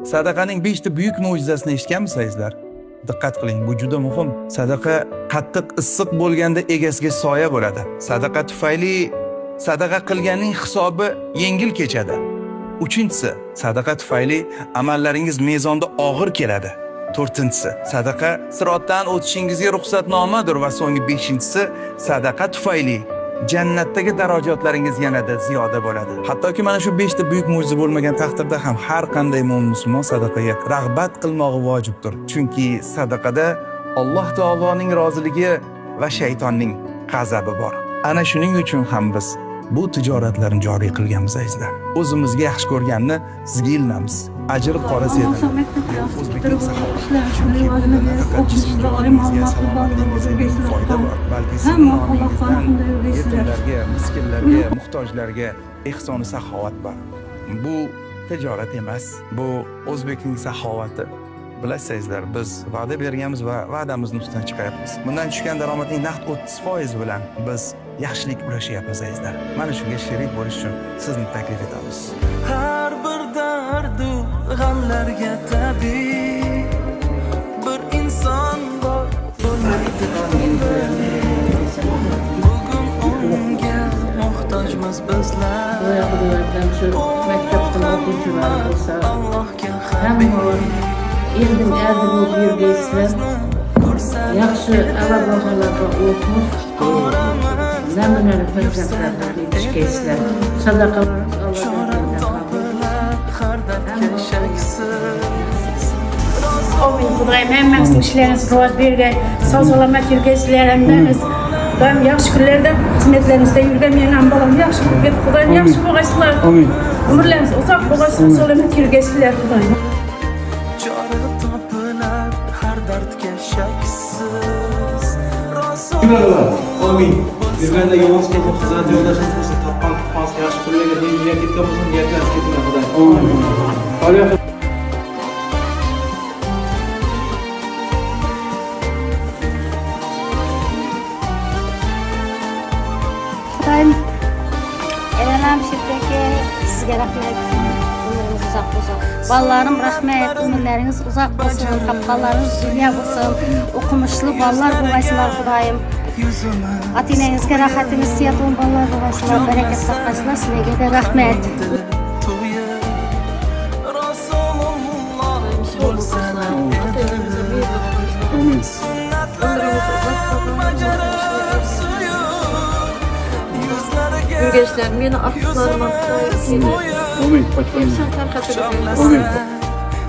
Sadaqaning 5 ta buyuk mo'jizasini eshitganmisizlar? Diqqat qiling, bu juda muhim. Sadaqa qattiq issiq bo'lganda egasiga soya bo'ladi. Sadaqa tufayli sadaqa qilganning hisobi yengil kechadi. 3-si, sadaqa tufayli amallaringiz mezonda og'ir keladi. 4-si, sadaqa sirotdan o'tishingizga ruxsatnomadir va so'nggi 5-si, sadaqa tufayli jannatdagi darajatlaringiz yanada ziyoda bo'ladi. Hattoki mana shu 5 ta buyuk mo'jiza bo'lmagan taqdirda ham har qanday mu'min musulmon sadaqaga rag'bat qilmog'i vojibdir. Chunki sadaqada Alloh taoloning roziligi va shaytonning g'azabi bor. Ana shuning uchun ham biz bu tijoratlarni joriy qilganmiz azizlar. O'zimizga yaxshi ko'rganni sizga ilinamiz. Ajr qora zeda. O'zbekiston sahobatlari chunki nafaqat jismingizga, salomatingizga foyda bor, balki yetimlarga, miskinlarga, muhtojlarga ehsoni saxovat bor. Bu tijorat emas, bu o'zbekning saxovati. Bilasizlar, biz va'da berganmiz va va'damizni ustidan chiqayapmiz. Bundan tushgan daromadning naqd 30% bilan biz yaxshilik ulashyapmiz azizlar. Mana shunga sherik bo'lish uchun sizni taklif etamiz. Har bir dardu g'amlarga tabiiy bir inson bor bo'lmaydi. Bugun unga muhtojmiz bizlar. Maktabdan o'quvchilar bo'lsa, Allohga hamma erdim bo'lib yurgaysizlar. Yaxshi a'lo baholarga o'qib, zamonali farzandlarga yetishgaysizlar. Sadaqalarimiz Amin. Xudoyim hammangizni ishlaringiz rivoj bergay, sog' salomat yurgaysizlar hammangiz. Xudoyim yaxshi kunlarda xizmatlaringizda yurgan men ham bolam yaxshi bo'lgan. Xudoyim yaxshi bo'lgaysizlar. Amin. Umrlaringiz uzoq bo'lsin, sog' salomat yurgaysizlar Xudoyim. Chora topilar har dardga shaksiz. Amin. Yurganda yomon ketib xizmat yo'ldashingiz bo'lsa, taqqan tuqqansiz yaxshi kunlarga niyat etgan bo'lsa, niyatlarsiz ketmang Xudoyim. Amin. Xudoyim elanam shirkatga sizga rahmat. Umringiz uzoq bo'lsin. Balalarım rahmat, umrlaringiz uzoq bo'lsin. Topganlaringiz dunyo bo'lsin. O'qimishli bolalar bo'laysizlar Xudoyim. Ota-onangizga rohatingiz, siyatli bolalar bo'laysizlar. Barakat topasizlar. Sizlarga da rahmat. Gençler, meni afsuslarım Amin. Amin.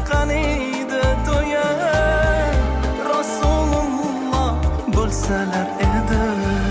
Qaniydi to'ya Rasululloh bo'lsalar edi.